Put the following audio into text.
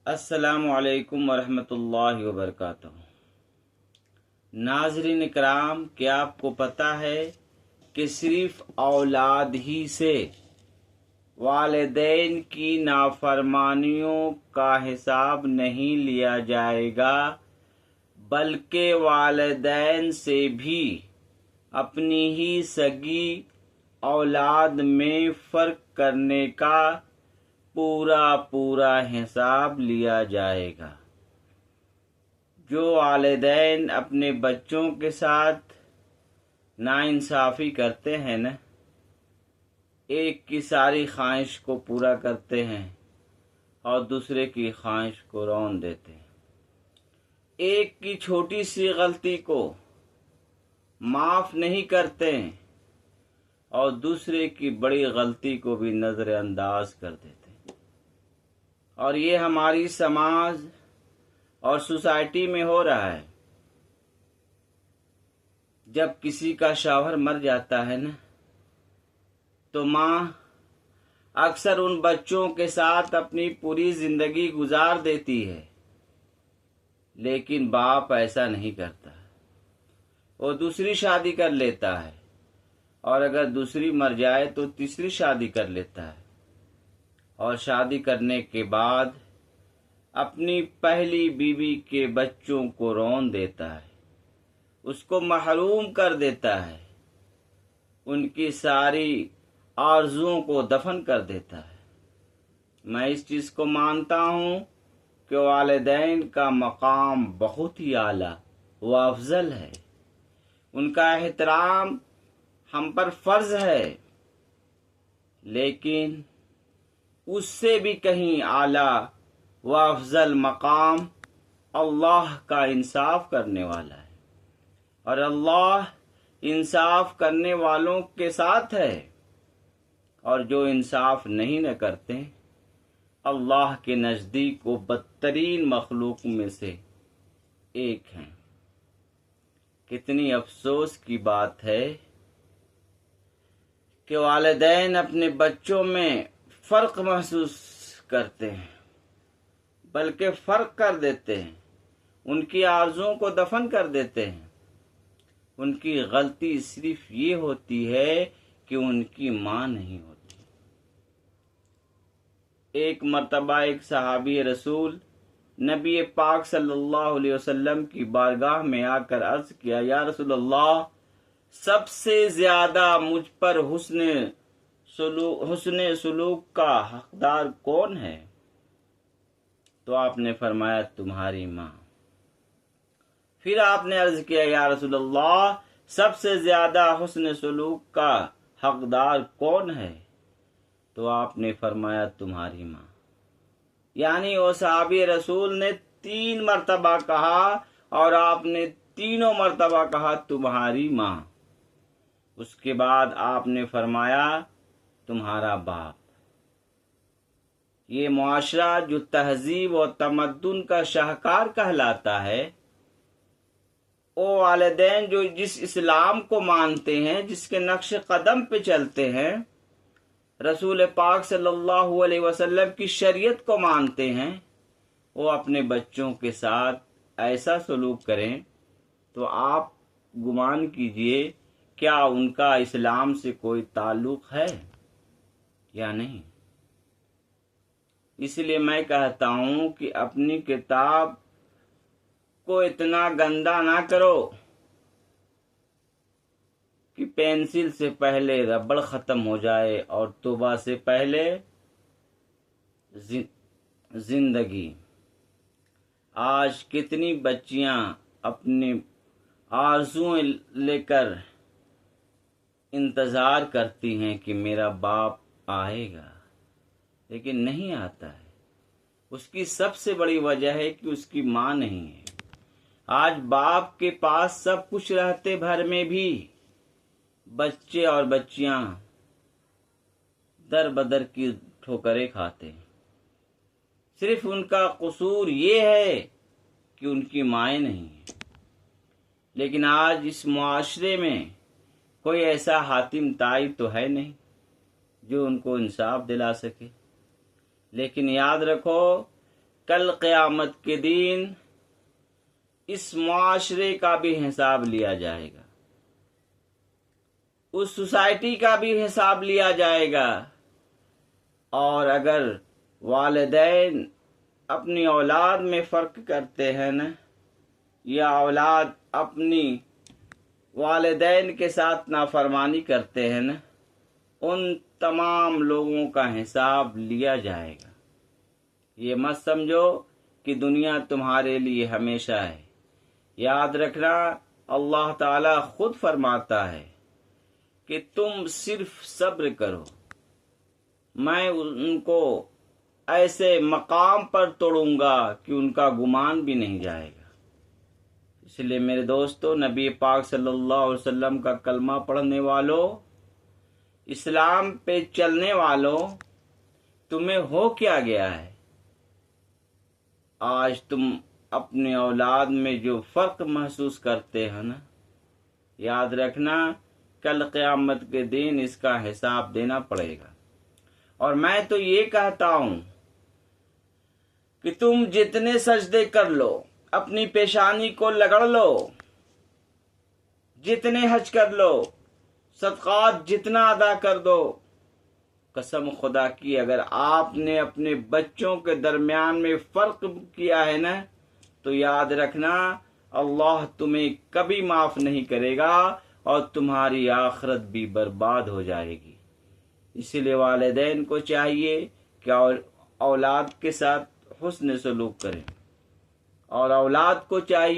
السلام علیکم ورحمۃ اللہ وبرکاتہ۔ ناظرین اکرام، کیا آپ کو پتہ ہے کہ صرف اولاد ہی سے والدین کی نافرمانیوں کا حساب نہیں لیا جائے گا، بلکہ والدین سے بھی اپنی ہی سگی اولاد میں فرق کرنے کا پورا حساب لیا جائے گا۔ جو والدین اپنے بچوں کے ساتھ ناانصافی کرتے ہیں نا، ایک کی ساری خواہش کو پورا کرتے ہیں اور دوسرے کی خواہش کو رون دیتے ہیں، ایک کی چھوٹی سی غلطی کو معاف نہیں کرتے اور دوسرے کی بڑی غلطی کو بھی نظر انداز کر دیتے ہیں۔ اور یہ ہماری سماج اور سوسائٹی میں ہو رہا ہے۔ جب کسی کا شوہر مر جاتا ہے نا، تو ماں اکثر ان بچوں کے ساتھ اپنی پوری زندگی گزار دیتی ہے، لیکن باپ ایسا نہیں کرتا۔ وہ دوسری شادی کر لیتا ہے، اور اگر دوسری مر جائے تو تیسری شادی کر لیتا ہے، اور شادی کرنے کے بعد اپنی پہلی بیوی کے بچوں کو رون دیتا ہے، اس کو محروم کر دیتا ہے، ان کی ساری آرزوؤں کو دفن کر دیتا ہے۔ میں اس چیز کو مانتا ہوں کہ والدین کا مقام بہت ہی اعلیٰ و افضل ہے، ان کا احترام ہم پر فرض ہے، لیکن اس سے بھی کہیں اعلیٰ و افضل مقام اللہ کا انصاف کرنے والا ہے، اور اللہ انصاف کرنے والوں کے ساتھ ہے، اور جو انصاف نہیں نہ کرتے اللہ کے نزدیک وہ بدترین مخلوق میں سے ایک ہیں۔ کتنی افسوس کی بات ہے کہ والدین اپنے بچوں میں فرق محسوس کرتے ہیں، بلکہ فرق کر دیتے ہیں، ان کی آرزوؤں کو دفن کر دیتے ہیں۔ ان کی غلطی صرف یہ ہوتی ہے کہ ان کی ماں نہیں ہوتی۔ ایک مرتبہ ایک صحابی رسول نبی پاک صلی اللہ علیہ وسلم کی بارگاہ میں آ کر عرض کیا، یا رسول اللہ، سب سے زیادہ مجھ پر حسن سلوک کا حقدار کون ہے؟ تو آپ نے فرمایا، تمہاری ماں۔ پھر آپ نے عرض کیا، یا رسول اللہ، سب سے زیادہ حسن سلوک کا حقدار کون ہے؟ تو آپ نے فرمایا، تمہاری ماں۔ یعنی وہ صحابی رسول نے 3 مرتبہ کہا اور آپ نے تینوں مرتبہ کہا تمہاری ماں۔ اس کے بعد آپ نے فرمایا، تمہارا باپ۔ یہ معاشرہ جو تہذیب و تمدن کا شاہکار کہلاتا ہے، وہ والدین جو جس اسلام کو مانتے ہیں، جس کے نقش قدم پہ چلتے ہیں، رسول پاک صلی اللہ علیہ وسلم کی شریعت کو مانتے ہیں، وہ اپنے بچوں کے ساتھ ایسا سلوک کریں تو آپ گمان کیجئے کیا ان کا اسلام سے کوئی تعلق ہے یا نہیں۔ اس لیے میں کہتا ہوں کہ اپنی کتاب کو اتنا گندا نہ کرو کہ پینسل سے پہلے ربڑ ختم ہو جائے اور توبہ سے پہلے زندگی۔ آج کتنی بچیاں اپنی آرزویں لے کر انتظار کرتی ہیں کہ میرا باپ آئے گا، لیکن نہیں آتا ہے۔ اس کی سب سے بڑی وجہ ہے کہ اس کی ماں نہیں ہے۔ آج باپ کے پاس سب کچھ رہتے بھر میں بھی بچے اور بچیاں در بدر کی ٹھوکریں کھاتے ہیں۔ صرف ان کا قصور یہ ہے کہ ان کی مائیں نہیں ہیں۔ لیکن آج اس معاشرے میں کوئی ایسا حاتم تائی تو ہے نہیں جو ان کو انصاف دلا سکے۔ لیکن یاد رکھو کل قیامت کے دن اس معاشرے کا بھی حساب لیا جائے گا، اس سوسائٹی کا بھی حساب لیا جائے گا۔ اور اگر والدین اپنی اولاد میں فرق کرتے ہیں نا، یا اولاد اپنی والدین کے ساتھ نافرمانی کرتے ہیں نا، ان تمام لوگوں کا حساب لیا جائے گا۔ یہ مت سمجھو کہ دنیا تمہارے لیے ہمیشہ ہے۔ یاد رکھنا، اللہ تعالی خود فرماتا ہے کہ تم صرف صبر کرو، میں ان کو ایسے مقام پر توڑوں گا کہ ان کا گمان بھی نہیں جائے گا۔ اس لیے میرے دوستو، نبی پاک صلی اللہ علیہ وسلم کا کلمہ پڑھنے والوں، اسلام پہ چلنے والوں، تمہیں ہو کیا گیا ہے؟ آج تم اپنے اولاد میں جو فرق محسوس کرتے ہیں نا، یاد رکھنا کل قیامت کے دن اس کا حساب دینا پڑے گا۔ اور میں تو یہ کہتا ہوں کہ تم جتنے سجدے کر لو، اپنی پیشانی کو رگڑ لو، جتنے حج کر لو، صدقات جتنا ادا کر دو، قسم خدا کی اگر آپ نے اپنے بچوں کے درمیان میں فرق کیا ہے نا، تو یاد رکھنا اللہ تمہیں کبھی معاف نہیں کرے گا اور تمہاری آخرت بھی برباد ہو جائے گی۔ اسی لیے والدین کو چاہیے کہ اولاد کے ساتھ حسن سلوک کریں، اور اولاد کو چاہیے